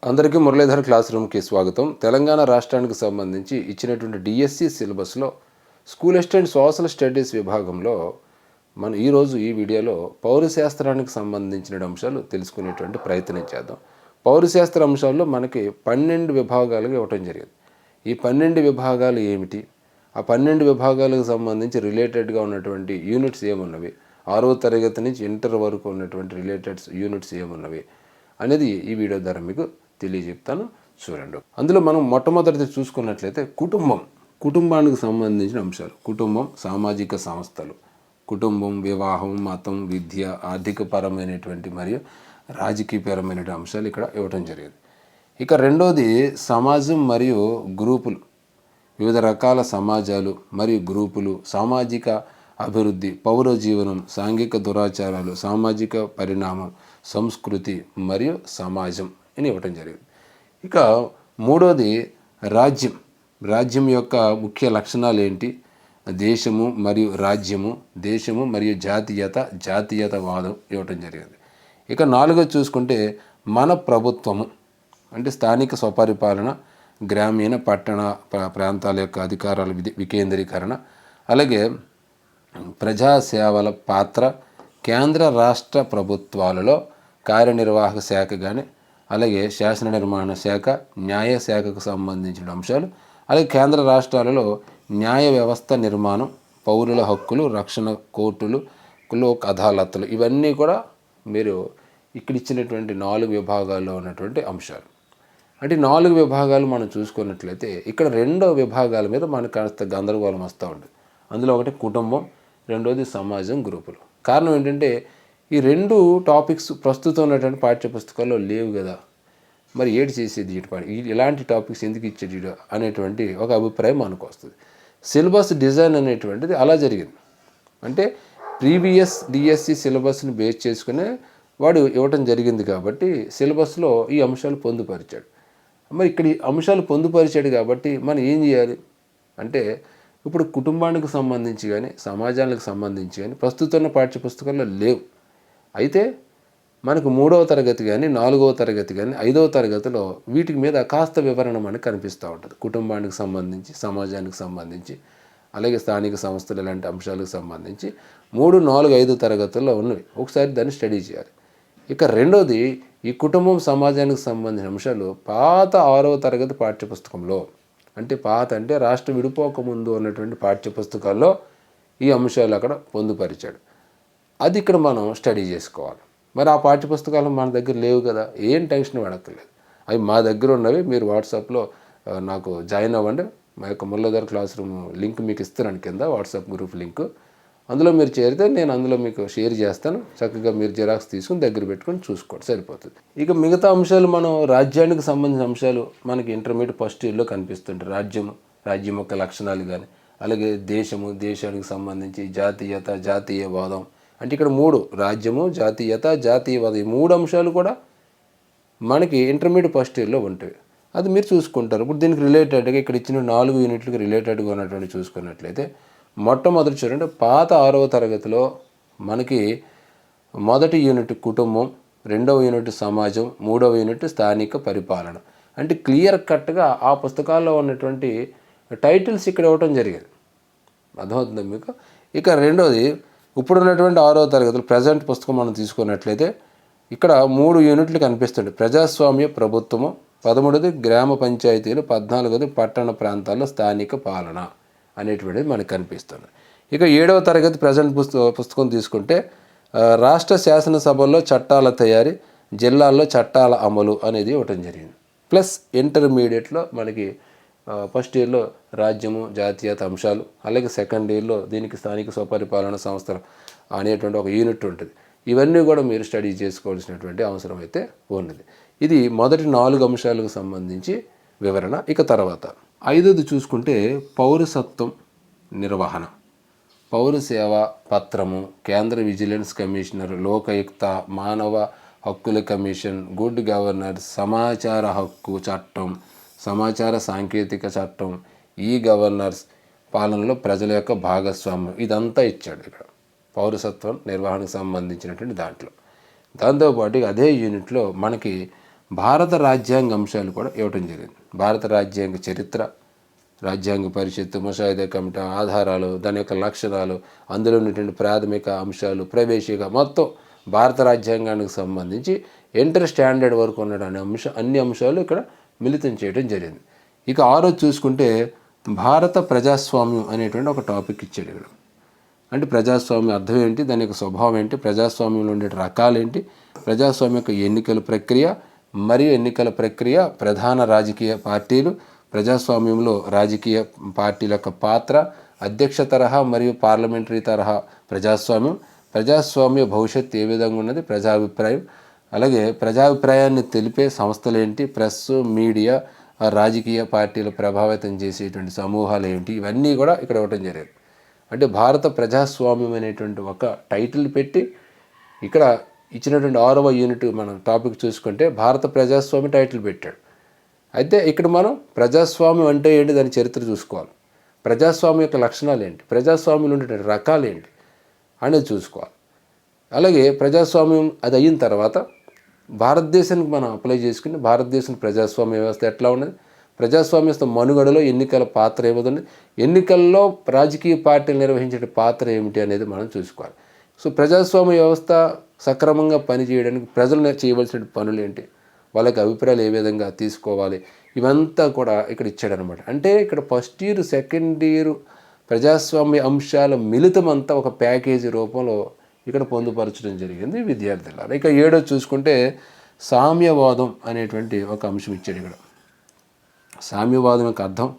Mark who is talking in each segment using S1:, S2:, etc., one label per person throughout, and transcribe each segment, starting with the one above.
S1: అందరికీ మురళీధర్ క్లాస్ రూమ్కి స్వాగతం. తెలంగాణ రాష్ట్రానికి సంబంధించి ఇచ్చినటువంటి డిఎస్సి సిలబస్లో స్కూల్ అసిస్టెంట్ సోషల్ స్టడీస్ విభాగంలో మనం ఈరోజు ఈ వీడియోలో పౌరశాస్త్రానికి సంబంధించిన అంశాలు తెలుసుకునేటువంటి ప్రయత్నం చేద్దాం. పౌరశాస్త్ర అంశాల్లో మనకి 12 విభాగాలుగా ఇవ్వటం జరిగింది. ఈ 12 విభాగాలు ఏమిటి, ఆ 12 విభాగాలకు సంబంధించి రిలేటెడ్గా ఉన్నటువంటి యూనిట్స్ ఏమున్నవి, 6వ తరగతి నుంచి ఇంటర్ వరకు ఉన్నటువంటి రిలేటెడ్ యూనిట్స్ ఏమున్నవి అనేది ఈ వీడియో ద్వారా మీకు తెలియజెప్తాను, చూడండి. అందులో మనం మొట్టమొదటిది చూసుకున్నట్లయితే కుటుంబానికి సంబంధించిన అంశాలు. కుటుంబం, సామాజిక సంస్థలు, కుటుంబం, వివాహం, మతం, విద్య, ఆర్థికపరమైనటువంటి మరియు రాజకీయపరమైన అంశాలు ఇక్కడ ఇవ్వటం జరిగింది. ఇక రెండోది సమాజం మరియు గ్రూపులు, వివిధ రకాల సమాజాలు మరియు గ్రూపులు, సామాజిక అభివృద్ధి, పౌర జీవనం, సాంఘిక దురాచారాలు, సామాజిక పరిణామం, సంస్కృతి మరియు సమాజం అని ఇవ్వటం జరిగింది. ఇక మూడోది రాజ్యం యొక్క ముఖ్య లక్షణాలు ఏంటి, దేశము మరియు రాజ్యము, దేశము మరియు జాతీయతవాదం ఇవ్వటం జరిగింది. ఇక నాలుగోది చూసుకుంటే మన ప్రభుత్వము, అంటే స్థానిక స్వపరిపాలన, గ్రామీణ పట్టణ ప్రాంతాల యొక్క అధికారాల వికేంద్రీకరణ, అలాగే ప్రజాసేవల పాత్ర, కేంద్ర రాష్ట్ర ప్రభుత్వాలలో కార్యనిర్వాహక శాఖ కానీ, అలాగే శాసన నిర్మాణ శాఖ, న్యాయ శాఖకు సంబంధించిన అంశాలు, అలాగే కేంద్ర రాష్ట్రాలలో న్యాయ వ్యవస్థ నిర్మాణం, పౌరుల హక్కులు, రక్షణ, కోర్టులు, లోక్ అదాలత్లు, ఇవన్నీ కూడా మీరు ఇక్కడ ఇచ్చినటువంటి 4 విభాగాల్లో ఉన్నటువంటి అంశాలు. అంటే 4 విభాగాలు మనం చూసుకున్నట్లయితే ఇక్కడ 2వ విభాగాల మీద మనకు కాస్త గందరగోళం వస్తూ ఉంటుంది. అందులో ఒకటి కుటుంబం, రెండోది సమాజం, గ్రూపులు. కారణం ఏంటంటే ఈ 2 టాపిక్స్ ప్రస్తుతం ఉన్నటువంటి పాఠ్యపుస్తకాల్లో లేవు కదా, మరి ఏడు చేసేది ఇలాంటి టాపిక్స్ ఎందుకు ఇచ్చేది అనేటువంటి ఒక అభిప్రాయం మనకు వస్తుంది. సిలబస్ డిజైన్ అనేటువంటిది అలా జరిగింది. అంటే ప్రీవియస్ డిఎస్సి సిలబస్ని బేస్ చేసుకునే వాడు ఇవ్వటం జరిగింది కాబట్టి సిలబస్లో ఈ అంశాలు పొందుపరిచాడు. మరి ఇక్కడ ఈ అంశాలు పొందుపరిచాడు కాబట్టి మనం ఏం చేయాలి అంటే, ఇప్పుడు కుటుంబానికి సంబంధించి కానీ సమాజానికి సంబంధించి కానీ ప్రస్తుతం పాఠ్యపుస్తకాల్లో లేవు. అయితే మనకు 3వ తరగతి కానీ 4వ తరగతి కానీ 5వ తరగతిలో వీటి మీద కాస్త వివరణ మనకు కనిపిస్తూ ఉంటుంది. కుటుంబానికి సంబంధించి, సమాజానికి సంబంధించి, అలాగే స్థానిక సంస్థలు ఇలాంటి అంశాలకు సంబంధించి 3, 4, 5 తరగతుల్లో ఉన్నవి. ఒకసారి దాన్ని స్టడీ చేయాలి. ఇక రెండోది ఈ కుటుంబం, సమాజానికి సంబంధించిన అంశాలు పాత 6వ తరగతి పాఠ్యపుస్తకంలో, అంటే రాష్ట్ర విడిపోక ముందు ఉన్నటువంటి పాఠ్యపుస్తకాల్లో ఈ అంశాలు అక్కడ పొందుపరిచాడు. అది ఇక్కడ మనం స్టడీ చేసుకోవాలి. మరి ఆ పాఠ్యపుస్తకాలు మన దగ్గర లేవు కదా, ఏం టెన్షన్ పడక్కర్లేదు. అవి మా దగ్గర ఉన్నవి. మీరు వాట్సాప్లో నాకు జాయిన్ అవ్వండి. మా యొక్క మురళీధర్ క్లాస్ రూమ్ లింక్ మీకు ఇస్తున్నాను కింద, వాట్సాప్ గ్రూప్ లింక్. అందులో మీరు చేరితే నేను అందులో మీకు షేర్ చేస్తాను. చక్కగా మీరు జిరాక్స్ తీసుకుని దగ్గర పెట్టుకొని చూసుకోండి, సరిపోతుంది. ఇక మిగతా అంశాలు మనం రాజ్యానికి సంబంధించిన అంశాలు మనకి ఇంటర్మీడియట్ ఫస్ట్ ఇయర్లో కనిపిస్తుంటాయి. రాజ్యం యొక్క లక్షణాలు కానీ, అలాగే దేశానికి సంబంధించి జాతీయవాదం, అంటే ఇక్కడ 3 రాజ్యము, జాతీయవాదం, ఈ 3 అంశాలు కూడా మనకి ఇంటర్మీడియట్ ఫస్ట్ ఇయర్లో ఉంటాయి. అది మీరు చూసుకుంటారు. ఇప్పుడు దీనికి రిలేటెడ్గా ఇక్కడ ఇచ్చిన 4 యూనిట్లకు రిలేటెడ్గా ఉన్నటువంటి చూసుకున్నట్లయితే మొట్టమొదటి చూడండి, పాత 6వ తరగతిలో మనకి మొదటి యూనిట్ కుటుంబం, 2వ యూనిట్ సమాజం, 3వ యూనిట్ స్థానిక పరిపాలన. అంటే క్లియర్ కట్గా ఆ పుస్తకాల్లో ఉన్నటువంటి టైటిల్స్ ఇక్కడ ఇవ్వటం జరిగింది. అర్థమవుతుంది మీకు. ఇక రెండోది ఇప్పుడున్నటువంటి 6వ తరగతులు ప్రజెంట్ పుస్తకం మనం తీసుకున్నట్లయితే ఇక్కడ 3 యూనిట్లు కనిపిస్తుంది. ప్రజాస్వామ్య ప్రభుత్వము, 13ది గ్రామ పంచాయతీలు, 14ది పట్టణ ప్రాంతాల్లో స్థానిక పాలన అనేటువంటిది మనకు కనిపిస్తుంది. ఇక 7వ తరగతి ప్రజెంట్ పుస్తకం తీసుకుంటే రాష్ట్ర శాసనసభల్లో చట్టాల తయారీ, జిల్లాల్లో చట్టాల అమలు అనేది ఇవ్వటం జరిగింది. ప్లస్ ఇంటర్మీడియట్లో మనకి ఫస్ట్ ఇయర్లో రాజ్యము, జాతీయత అంశాలు, అలాగే సెకండ్ ఇయర్లో దీనికి స్థానిక స్వపరిపాలన సంస్థలు అనేటువంటి ఒక యూనిట్ ఉంటుంది. ఇవన్నీ కూడా మీరు స్టడీ చేసుకోవాల్సినటువంటి అవసరం అయితే ఉన్నది. ఇది మొదటి 4 అంశాలకు సంబంధించి వివరణ. ఇక తర్వాత 5ది చూసుకుంటే పౌరసత్వం నిర్వహణ, పౌర సేవా పత్రము, కేంద్ర విజిలెన్స్ కమిషనర్, లోకాయుక్త, మానవ హక్కుల కమిషన్, గుడ్ గవర్నెన్స్, సమాచార హక్కు చట్టం, సమాచార సాంకేతిక చట్టం, ఈ గవర్నర్స్, పాలనలో ప్రజల యొక్క భాగస్వామ్యం, ఇదంతా ఇచ్చాడు ఇక్కడ పౌరసత్వం నిర్వహణకు సంబంధించినటువంటి దాంట్లో. దాంతోపాటు అదే యూనిట్లో మనకి భారత రాజ్యాంగ అంశాలు కూడా ఇవ్వటం జరిగింది. భారత రాజ్యాంగ చరిత్ర, రాజ్యాంగ పరిషత్తు, ముసాయిదా కమిటీ ఆధారాలు, దాని యొక్క లక్షణాలు, అందులో ఉన్నటువంటి ప్రాథమిక అంశాలు, ప్రవేశిక మొత్తం భారత రాజ్యాంగానికి సంబంధించి ఇంటర్ స్టాండర్డ్ వరకు ఉన్న అన్ని అంశాలు ఇక్కడ మిళితం చేయడం జరిగింది. ఇక ఆరోజు చూసుకుంటే భారత ప్రజాస్వామ్యం అనేటువంటి ఒక టాపిక్ ఇచ్చాడు ఇక్కడ. అంటే ప్రజాస్వామ్యం అర్థం ఏంటి, దాని యొక్క స్వభావం ఏంటి, ప్రజాస్వామ్యంలో ఉండే రకాలు ఏంటి, ప్రజాస్వామ్యం యొక్క ఎన్నికల ప్రక్రియ మరియు ఎన్నికల ప్రక్రియ, ప్రధాన రాజకీయ పార్టీలు, ప్రజాస్వామ్యంలో రాజకీయ పార్టీల యొక్క పాత్ర, అధ్యక్ష తరహా మరియు పార్లమెంటరీ తరహా ప్రజాస్వామ్యం, ప్రజాస్వామ్య భవిష్యత్తు ఏ విధంగా ఉన్నది, ప్రజాభిప్రాయం, అలాగే ప్రజాభిప్రాయాన్ని తెలిపే సంస్థలు ఏంటి, ప్రెస్, మీడియా, రాజకీయ పార్టీలు ప్రభావితం చేసేటువంటి సమూహాలు ఏంటి, ఇవన్నీ కూడా ఇక్కడ ఇవ్వటం జరిగింది. అంటే భారత ప్రజాస్వామ్యం అనేటువంటి ఒక టైటిల్ పెట్టి ఇక్కడ ఇచ్చినటువంటి 6వ యూనిట్ మనం టాపిక్ చూసుకుంటే భారత ప్రజాస్వామ్య టైటిల్ పెట్టాడు. అయితే ఇక్కడ మనం ప్రజాస్వామ్యం అంటే ఏంటి, దాని చరిత్ర చూసుకోవాలి, ప్రజాస్వామ్యం యొక్క లక్షణాలు ఏంటి, ప్రజాస్వామ్యంలో ఉండేటువంటి రకాలు ఏంటి అనేది చూసుకోవాలి. అలాగే ప్రజాస్వామ్యం అది అయిన తర్వాత భారతదేశానికి మనం అప్లై చేసుకుని భారతదేశం ప్రజాస్వామ్య వ్యవస్థ ఎట్లా ఉన్నది, ప్రజాస్వామ్య వ్యవస్థ మనుగడలో ఎన్నికల పాత్ర ఏమిటి, ఎన్నికల్లో రాజకీయ పార్టీలు నిర్వహించే పాత్ర ఏమిటి అనేది మనం చూసుకోవాలి. సో ప్రజాస్వామ్య వ్యవస్థ సక్రమంగా పనిచేయడానికి ప్రజలు చేయవలసిన పనులు ఏంటి, వాళ్ళకి అభిప్రాయాలు ఏ విధంగా తీసుకోవాలి, ఇవంతా కూడా ఇక్కడ ఇచ్చాడనమాట. అంటే ఇక్కడ ఫస్ట్ ఇయర్, సెకండ్ ఇయర్ ప్రజాస్వామ్య అంశాల మిళితమంతా ఒక ప్యాకేజీ రూపంలో ఇక్కడ పొందుపరచడం జరిగింది విద్యార్థుల. ఇక 7వ చూసుకుంటే సామ్యవాదం అనేటువంటి ఒక అంశం ఇచ్చాడు ఇక్కడ. సామ్యవాదం యొక్క అర్థం,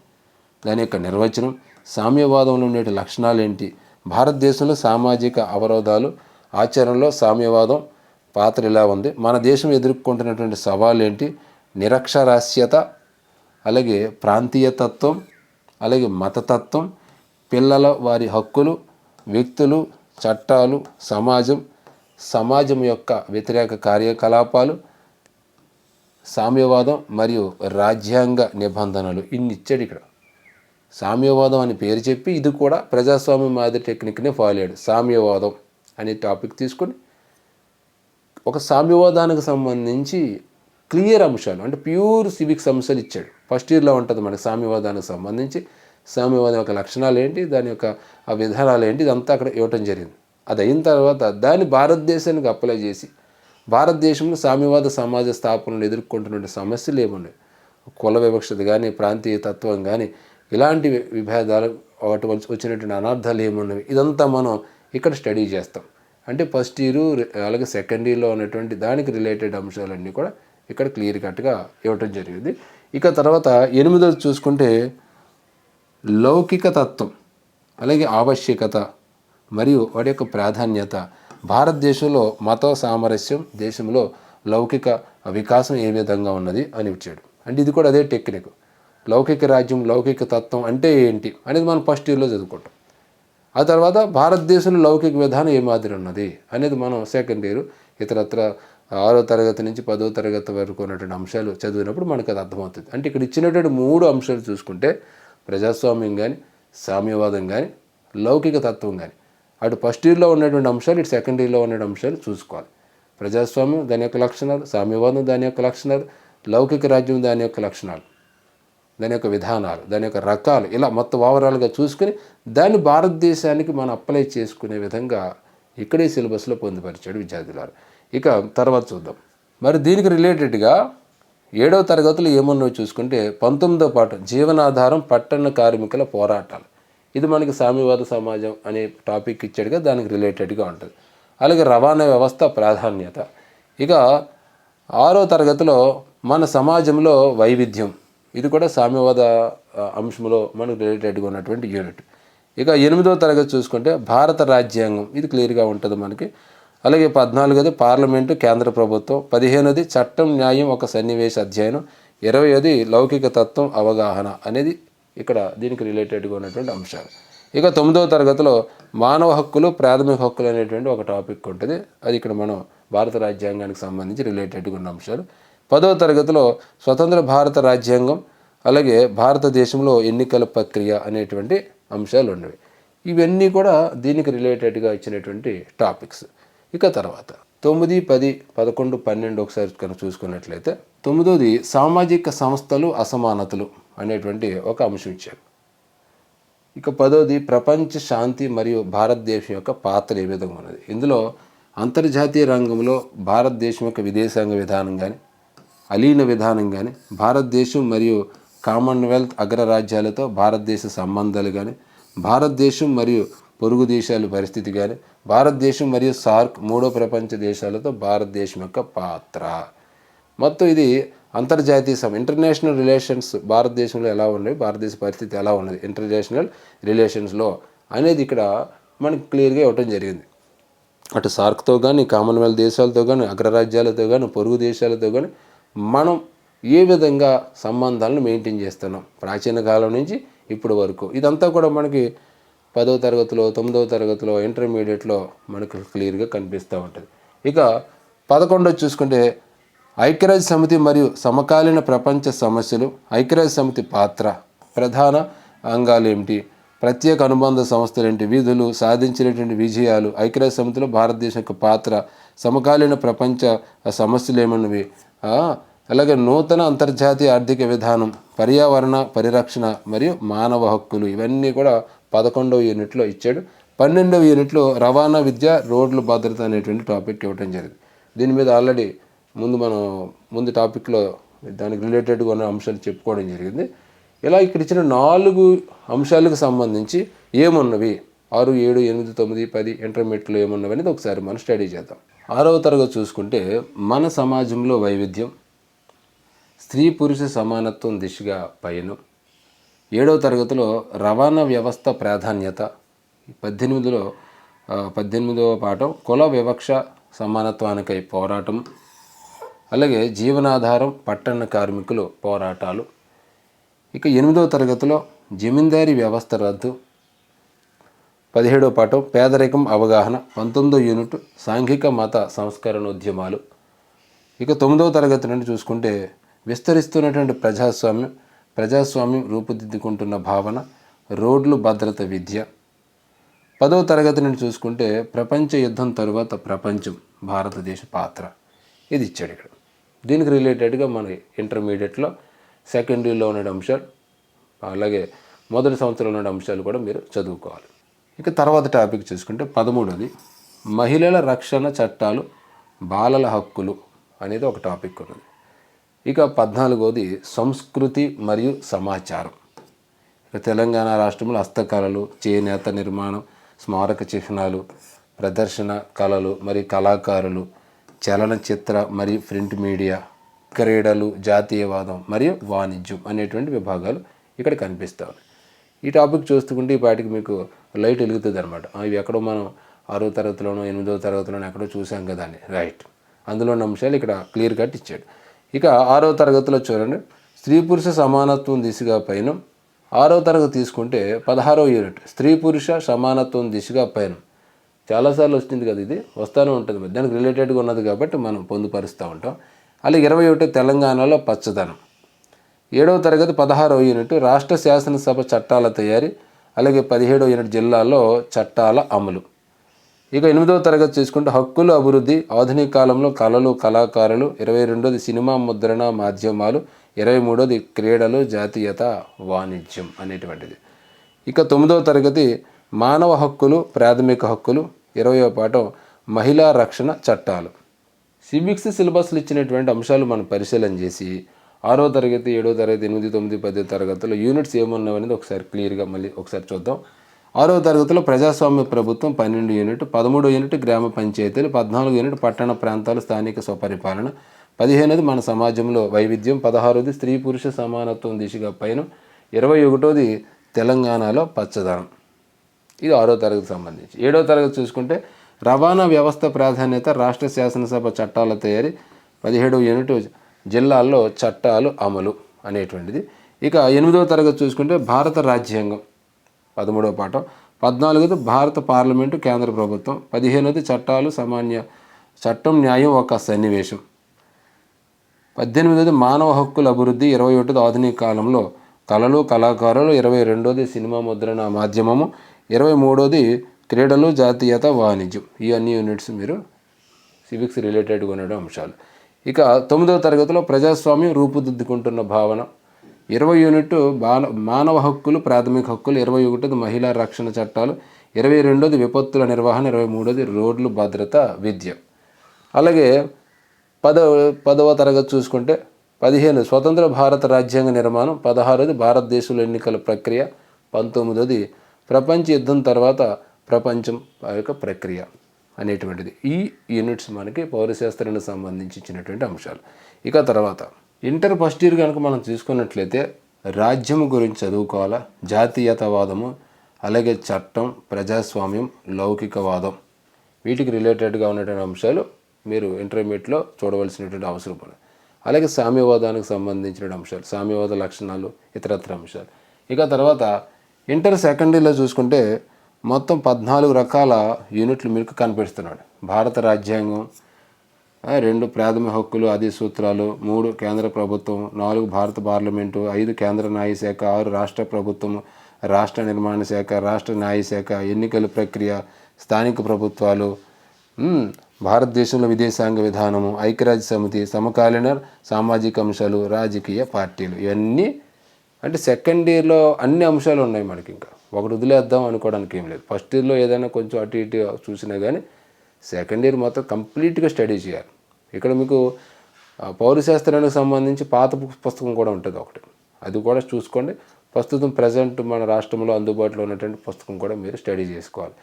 S1: దాని యొక్క నిర్వచనం, సామ్యవాదంలో ఉండే లక్షణాలు ఏంటి, భారతదేశంలో సామాజిక అవరోధాలు, ఆచరణలో సామ్యవాదం పాత్ర ఇలా ఉంది, మన దేశం ఎదుర్కొంటున్నటువంటి సవాళ్ళు ఏంటి, నిరక్షరాస్యత, అలాగే ప్రాంతీయతత్వం, అలాగే మతతత్వం, పిల్లల వారి హక్కులు, వ్యక్తులు, చట్టాలు, సమాజం యొక్క వ్యతిరేక కార్యకలాపాలు, సామ్యవాదం మరియు రాజ్యాంగ నిబంధనలు, ఇన్ని ఇచ్చాడు ఇక్కడ. సామ్యవాదం అని పేరు చెప్పి ఇది కూడా ప్రజాస్వామ్య మాదిరి టెక్నిక్నే ఫాలో అయ్యాడు. సామ్యవాదం అనే టాపిక్ తీసుకొని ఒక సామ్యవాదానికి సంబంధించి క్లియర్ అంశాలు, అంటే ప్యూర్ సివిక్స్ అంశాలు ఇచ్చాడు. ఫస్ట్ ఇయర్లో ఉంటుంది మనకి సామ్యవాదానికి సంబంధించి, సామ్యవాదం యొక్క లక్షణాలు ఏంటి, దాని యొక్క ఆ విధానాలు ఏంటి, ఇదంతా అక్కడ ఇవ్వటం జరిగింది. అది అయిన తర్వాత దాన్ని భారతదేశానికి అప్లై చేసి భారతదేశంలో సామ్యవాద సమాజ స్థాపనలు ఎదుర్కొంటున్న సమస్యలు ఏమున్నాయి, కుల వివక్షత కానీ, ప్రాంతీయ తత్వం కానీ, ఇలాంటి విభేదాలు వాటి వచ్చినటువంటి అనర్థాలు ఏమున్నవి, ఇదంతా మనం ఇక్కడ స్టడీ చేస్తాం. అంటే ఫస్ట్ ఇయర్ అలాగే సెకండ్ ఇయర్లో ఉన్నటువంటి దానికి రిలేటెడ్ అంశాలన్నీ కూడా ఇక్కడ క్లియర్ కట్గా ఇవ్వటం జరిగింది. ఇక తర్వాత 8వ చూసుకుంటే లౌకిక తత్వం, అలాగే ఆవశ్యకత మరియు వాటి యొక్క ప్రాధాన్యత, భారతదేశంలో మత సామరస్యం, దేశంలో లౌకిక వికాసం ఏ విధంగా ఉన్నది అని ఇచ్చాడు. అంటే ఇది కూడా అదే టెక్నిక్. లౌకిక రాజ్యం, లౌకిక తత్వం అంటే ఏంటి అనేది మనం ఫస్ట్ ఇయర్లో చదువుకుంటాం. ఆ తర్వాత భారతదేశంలో లౌకిక విధానం ఏ మాదిరి ఉన్నది అనేది మనం సెకండ్ ఇయర్ ఇతరత్ర 6వ తరగతి నుంచి 10వ తరగతి వరకు ఉన్నటువంటి అంశాలు చదివినప్పుడు మనకు అది అర్థమవుతుంది. అంటే ఇక్కడ ఇచ్చినటువంటి 3 అంశాలు చూసుకుంటే ప్రజాస్వామ్యం కానీ, సామ్యవాదం కానీ, లౌకిక తత్వం కానీ, అటు ఫస్ట్ ఇయర్లో ఉన్నటువంటి అంశాలు, ఇటు సెకండ్ ఇయర్లో ఉన్న అంశాలు చూసుకోవాలి. ప్రజాస్వామ్యం దాని యొక్క లక్షణాలు, సామ్యవాదం దాని యొక్క లక్షణాలు, లౌకిక రాజ్యం దాని యొక్క లక్షణాలు, దాని యొక్క విధానాలు, దాని యొక్క రకాలు, ఇలా మొత్తం ఓవరాల్గా చూసుకుని దాన్ని భారతదేశానికి మనం అప్లై చేసుకునే విధంగా ఇక్కడే సిలబస్లో పొందుపరిచాడు విద్యార్థులారు. ఇక తర్వాత చూద్దాం. మరి దీనికి రిలేటెడ్గా 7వ తరగతిలో ఏమన్నా చూసుకుంటే 19వ పాఠం జీవనాధారం పట్టణ కార్మికుల పోరాటాలు, ఇది మనకి సామ్యవాద సమాజం అనే టాపిక్ ఇచ్చాడుగా, దానికి రిలేటెడ్గా ఉంటుంది. అలాగే రవాణా వ్యవస్థ ప్రాధాన్యత. ఇక 6వ తరగతిలో మన సమాజంలో వైవిధ్యం, ఇది కూడా సామ్యవాద అంశంలో మనకు రిలేటెడ్గా ఉన్నటువంటి యూనిట్. ఇక 8వ తరగతి చూసుకుంటే భారత రాజ్యాంగం, ఇది క్లియర్గా ఉంటుంది మనకి. అలాగే 14ది పార్లమెంటు, కేంద్ర ప్రభుత్వం, 15ది చట్టం, న్యాయం, ఒక సన్నివేశ అధ్యయనం, 20ది లౌకిక తత్వం అవగాహన అనేది ఇక్కడ దీనికి రిలేటెడ్గా ఉన్నటువంటి అంశాలు. ఇక 9వ తరగతిలో మానవ హక్కులు, ప్రాథమిక హక్కులు అనేటువంటి ఒక టాపిక్ ఉంటుంది. అది ఇక్కడ మనం భారత రాజ్యాంగానికి సంబంధించి రిలేటెడ్గా ఉన్న అంశాలు. 10వ తరగతిలో స్వతంత్ర భారత రాజ్యాంగం, అలాగే భారతదేశంలో ఎన్నికల ప్రక్రియ అనేటువంటి అంశాలు ఉన్నవి. ఇవన్నీ కూడా దీనికి రిలేటెడ్గా ఇచ్చినటువంటి టాపిక్స్. ఇక తర్వాత 9, 10, 11, 12 ఒకసారి కనుక చూసుకున్నట్లయితే 9ది సామాజిక సంస్థలు అసమానతలు అనేటువంటి ఒక అంశం ఇచ్చారు. ఇక 10ది ప్రపంచ శాంతి మరియు భారతదేశం యొక్క పాత్ర ఏ విధంగా ఉన్నది. ఇందులో అంతర్జాతీయ రంగంలో భారతదేశం యొక్క విదేశాంగ విధానం కానీ, అలీన విధానం కానీ, భారతదేశం మరియు కామన్వెల్త్ అగ్రరాజ్యాలతో భారతదేశ సంబంధాలు కానీ, భారతదేశం మరియు పొరుగు దేశాల పరిస్థితి కానీ, భారతదేశం మరియు సార్క్ మూడో ప్రపంచ దేశాలతో భారతదేశం యొక్క పాత్ర, మొత్తం ఇది అంతర్జాతీయ ఇంటర్నేషనల్ రిలేషన్స్ భారతదేశంలో ఎలా ఉన్నాయి, భారతదేశ పరిస్థితి ఎలా ఉన్నది ఇంటర్నేషనల్ రిలేషన్స్లో అనేది ఇక్కడ మనకి క్లియర్గా ఇవ్వటం జరిగింది. అటు సార్క్తో కానీ, కామన్వెల్త్ దేశాలతో కానీ, అగ్రరాజ్యాలతో కానీ, పొరుగు దేశాలతో కానీ మనం ఏ విధంగా సంబంధాలను మెయింటైన్ చేస్తున్నాం ప్రాచీన కాలం నుంచి ఇప్పటి వరకు. ఇదంతా కూడా మనకి 10వ తరగతిలో, 9వ తరగతిలో, ఇంటర్మీడియట్లో మనకు క్లియర్గా కనిపిస్తూ ఉంటుంది. ఇక 11 చూసుకుంటే ఐక్యరాజ్య సమితి మరియు సమకాలీన ప్రపంచ సమస్యలు, ఐక్యరాజ్య సమితి పాత్ర, ప్రధాన అంగాలు ఏమిటి, ప్రత్యేక అనుబంధ సంస్థలు ఏంటి, విధులు, సాధించినటువంటి విజయాలు, ఐక్యరాజ్య సమితిలో భారతదేశం యొక్క పాత్ర, సమకాలీన ప్రపంచ సమస్యలు ఏమన్నవి, అలాగే నూతన అంతర్జాతీయ ఆర్థిక విధానం, పర్యావరణ పరిరక్షణ మరియు మానవ హక్కులు, ఇవన్నీ కూడా 11వ యూనిట్లో ఇచ్చాడు. 12వ యూనిట్లో రవాణా విద్య, రోడ్ల భద్రత అనేటువంటి టాపిక్ ఇవ్వడం జరిగింది. దీని మీద ఆల్రెడీ ముందు టాపిక్లో దానికి రిలేటెడ్గా ఉన్న అంశాలు చెప్పుకోవడం జరిగింది. ఇలా ఇక్కడ ఇచ్చిన 4 అంశాలకు సంబంధించి ఏమున్నవి 6, 7, 8, 9, 10 ఇంటర్మీడియట్లో ఏమున్నవి అనేది ఒకసారి మనం స్టడీ చేద్దాం. 6వ తరగతి చూసుకుంటే మన సమాజంలో వైవిధ్యం, స్త్రీ పురుష సమానత్వం దిశగా పయనం. 7వ తరగతిలో రవాణా వ్యవస్థ ప్రాధాన్యత. 18వ పాఠం కుల వివక్ష సమానత్వానికై పోరాటం. అలాగే జీవనాధారం పట్టణ కార్మికులు పోరాటాలు. ఇక 8వ తరగతిలో జమీందారీ వ్యవస్థ రద్దు. 17వ పాఠం పేదరికం అవగాహన. 19వ యూనిట్ సాంఘిక మత సంస్కరణోద్యమాలు. ఇక 9వ తరగతి నుండి చూసుకుంటే విస్తరిస్తున్నటువంటి ప్రజాస్వామ్యం రూపుదిద్దుకుంటున్న భావన, రోడ్లు భద్రత విద్య. 10వ తరగతి నుండి చూసుకుంటే ప్రపంచ యుద్ధం తరువాత ప్రపంచం, భారతదేశ పాత్ర, ఇది ఇచ్చాడు ఇక్కడ. దీనికి రిలేటెడ్గా మన ఇంటర్మీడియట్లో సెకండరీలో ఉన్న అంశాలు, అలాగే మొదటి సంవత్సరంలో ఉన్న అంశాలు కూడా మీరు చదువుకోవాలి. ఇక తర్వాత టాపిక్ చూసుకుంటే 13వది మహిళల రక్షణ చట్టాలు, బాలల హక్కులు అనేది ఒక టాపిక్ ఉన్నది. ఇక 14వది సంస్కృతి మరియు సమాచారం. ఇక తెలంగాణ రాష్ట్రంలో హస్తకళలు, చేనేత నిర్మాణం, స్మారక చిహ్నాలు, ప్రదర్శన కళలు మరియు కళాకారులు, చలనచిత్ర మరియు ప్రింట్ మీడియా, క్రీడలు, జాతీయవాదం మరియు వాణిజ్యం అనేటువంటి విభాగాలు ఇక్కడ కనిపిస్తాయి. ఈ టాపిక్ చూస్తుంటే ఈ పాటికి మీకు లైట్ వెలుగుతుంది అనమాట. ఇవి ఎక్కడో మనం 6వ తరగతిలోనో 8వ తరగతిలోనో ఎక్కడో చూసాం కదా అని. రైట్, అందులోని అంశాలు ఇక్కడ క్లియర్ కట్ ఇచ్చాడు. ఇక 6వ తరగతిలో చూడండి స్త్రీ పురుష సమానత్వం దిశగా పయనం. 6వ తరగతి తీసుకుంటే 16వ యూనిట్ స్త్రీ పురుష సమానత్వం దిశగా పయనం. చాలాసార్లు వచ్చింది కదా, ఇది వస్తూనే ఉంటుంది, దానికి రిలేటెడ్గా ఉన్నది కాబట్టి మనం పొందుపరుస్తూ ఉంటాం. అలాగే 21 తెలంగాణలో పచ్చదనం. 7వ తరగతి 16వ యూనిట్ రాష్ట్ర శాసనసభ చట్టాల తయారీ. అలాగే 17వ యూనిట్ జిల్లాలో చట్టాల అమలు. ఇక 8వ తరగతి చూసుకుంటే హక్కులు అభివృద్ధి, ఆధునిక కాలంలో కళలు కళాకారులు. 22వది సినిమా ముద్రణ మాధ్యమాలు. 23వది క్రీడలు జాతీయత వాణిజ్యం అనేటువంటిది. ఇక 9వ తరగతి మానవ హక్కులు ప్రాథమిక హక్కులు. 20వ పాఠం మహిళా రక్షణ చట్టాలు. సివిక్స్ సిలబస్లు ఇచ్చినటువంటి అంశాలు మనం పరిశీలన చేసి 6వ తరగతి 7వ తరగతి 8, 9, 10 తరగతుల్లో యూనిట్స్ ఏమున్నావు అనేది ఒకసారి క్లియర్గా మళ్ళీ ఒకసారి చూద్దాం. 6వ తరగతిలో ప్రజాస్వామ్య ప్రభుత్వం 12 యూనిట్, 13వ యూనిట్ గ్రామ పంచాయతీలు, 14వ యూనిట్ పట్టణ ప్రాంతాలు స్థానిక స్వపరిపాలన, 15వది మన సమాజంలో వైవిధ్యం, 16వది స్త్రీ పురుష సమానత్వం దిశగా పయనం, 21వది తెలంగాణలో పచ్చదనం. ఇది 6వ తరగతికి సంబంధించి. 7వ తరగతి చూసుకుంటే రవాణా వ్యవస్థ ప్రాధాన్యత, రాష్ట్ర శాసనసభ చట్టాల తయారీ, 17వ యూనిట్ జిల్లాల్లో చట్టాలు అమలు అనేటువంటిది. ఇక 8వ తరగతి చూసుకుంటే భారత రాజ్యాంగం 13వ పాఠం, 14వది భారత పార్లమెంటు కేంద్ర ప్రభుత్వం, 15వది చట్టాలు చట్టం న్యాయం ఒక సన్నివేశం, 18వది మానవ హక్కుల అభివృద్ధి, 21వది ఆధునిక కాలంలో కళలు కళాకారులు, 22వది సినిమా ముద్రణ మాధ్యమము, 23వది క్రీడలు జాతీయత వాణిజ్యం. ఈ అన్ని యూనిట్స్ మీరు సివిక్స్ రిలేటెడ్గా ఉన్న అంశాలు. ఇక 9వ తరగతిలో ప్రజాస్వామ్యం రూపుదిద్దుకుంటున్న భావన, 20 యూనిట్ మానవ హక్కులు ప్రాథమిక హక్కులు, 21ది మహిళా రక్షణ చట్టాలు, 22ది విపత్తుల నిర్వహణ, 23ది రోడ్లు భద్రత విద్య. అలాగే 10వ తరగతి చూసుకుంటే 15 స్వతంత్ర భారత రాజ్యాంగ నిర్మాణం, 16ది భారతదేశంలో ఎన్నికల ప్రక్రియ, 19ది ప్రపంచ యుద్ధం తర్వాత ప్రపంచం యొక్క ప్రక్రియ అనేటువంటిది. ఈ యూనిట్స్ మనకి పౌరశాస్త్రానికి సంబంధించి ఇచ్చినటువంటి అంశాలు. ఇక తర్వాత ఇంటర్ ఫస్ట్ ఇయర్ కనుక మనం చూసుకున్నట్లయితే రాజ్యం గురించి చదువుకోవాలా, జాతీయతావాదము, అలాగే చట్టం, ప్రజాస్వామ్యం, లౌకికవాదం, వీటికి రిలేటెడ్గా ఉన్నటువంటి అంశాలు మీరు ఇంటర్మీడియట్లో చూడవలసినటువంటి అవసరం ఉంది. అలాగే సామ్యవాదానికి సంబంధించిన అంశాలు, సామ్యవాద లక్షణాలు, ఇతరత్ర అంశాలు. ఇక తర్వాత ఇంటర్ సెకండరీలో చూసుకుంటే మొత్తం 14 రకాల యూనిట్లు మీకు కనిపిస్తున్నాడు. భారత రాజ్యాంగం, 2 ప్రాథమిక హక్కులు 10 సూత్రాలు, 3 కేంద్ర ప్రభుత్వం, 4 భారత పార్లమెంటు, 5 కేంద్ర న్యాయశాఖ, 6 రాష్ట్ర ప్రభుత్వం, రాష్ట్ర నిర్మాణ శాఖ, రాష్ట్ర న్యాయశాఖ, ఎన్నికల ప్రక్రియ, స్థానిక ప్రభుత్వాలు, భారతదేశంలో విదేశాంగ విధానము, ఐక్యరాజ్య సమితి, సమకాలీన సామాజిక అంశాలు, రాజకీయ పార్టీలు. ఇవన్నీ అంటే సెకండ్ ఇయర్లో అన్ని అంశాలు ఉన్నాయి మనకి. ఇంకా ఒకటి వదిలేద్దాం అనుకోవడానికి ఏం లేదు. ఫస్ట్ ఇయర్లో ఏదైనా కొంచెం అటు ఇటు చూసినా కానీ సెకండ్ ఇయర్ మొత్తం కంప్లీట్గా స్టడీ చేయాలి. ఇక్కడ మీకు పౌరశాస్త్రానికి సంబంధించి పాత పుస్తకం కూడా ఉంటుంది ఒకటి, అది కూడా చూసుకోండి. ప్రస్తుతం ప్రజెంట్ మన రాష్ట్రంలో అందుబాటులో ఉన్నటువంటి పుస్తకం కూడా మీరు స్టడీ చేసుకోవాలి.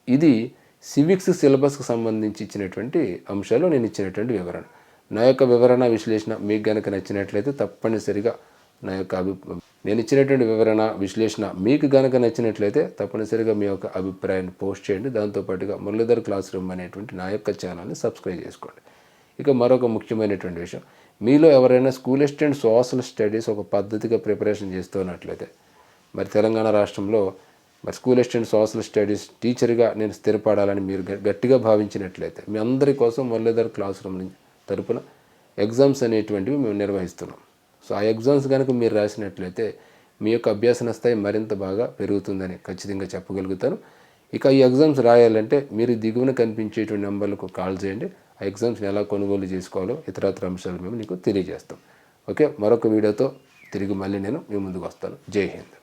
S1: ఇది సివిక్స్ సిలబస్కి సంబంధించి ఇచ్చినటువంటి అంశాలు, నేను ఇచ్చినటువంటి వివరణ. నా యొక్క వివరణ విశ్లేషణ మీకు కనుక నచ్చినట్లయితే తప్పనిసరిగా నేను ఇచ్చినటువంటి వివరణ విశ్లేషణ మీకు కనుక నచ్చినట్లయితే తప్పనిసరిగా మీ యొక్క అభిప్రాయాన్ని పోస్ట్ చేయండి. దాంతోపాటుగా మురళీధర్ క్లాస్ రూమ్ అనేటువంటి నా యొక్క ఛానల్ని సబ్స్క్రైబ్ చేసుకోండి. ఇక మరొక ముఖ్యమైనటువంటి విషయం, మీలో ఎవరైనా స్కూల్ అసిస్టెంట్ సోషల్ స్టడీస్ ఒక పద్ధతిగా ప్రిపరేషన్ చేస్తున్నట్లయితే, మరి తెలంగాణ రాష్ట్రంలో మరి స్కూల్ అసిస్టెంట్ సోషల్ స్టడీస్ టీచర్గా నేను స్థిరపడాలని మీరు గట్టిగా భావించినట్లయితే, మీ అందరి కోసం మురళీధర్ క్లాస్ రూమ్ తరపున ఎగ్జామ్స్ అనేటువంటివి మేము నిర్వహిస్తున్నాం. సో ఆ ఎగ్జామ్స్ కనుక మీరు రాసినట్లయితే మీ యొక్క అభ్యాసన స్థాయి మరింత బాగా పెరుగుతుందని ఖచ్చితంగా చెప్పగలుగుతాను. ఇక ఈ ఎగ్జామ్స్ రాయాలంటే మీరు దిగువన కనిపించేటువంటి నెంబర్లకు కాల్ చేయండి. ఆ ఎగ్జామ్స్ని ఎలా కొనుగోలు చేసుకోవాలో ఇతరత్ర అంశాలు మేము నీకు తెలియజేస్తాం. ఓకే, మరొక వీడియోతో తిరిగి మళ్ళీ నేను మీ ముందుకు వస్తాను. జై హింద్.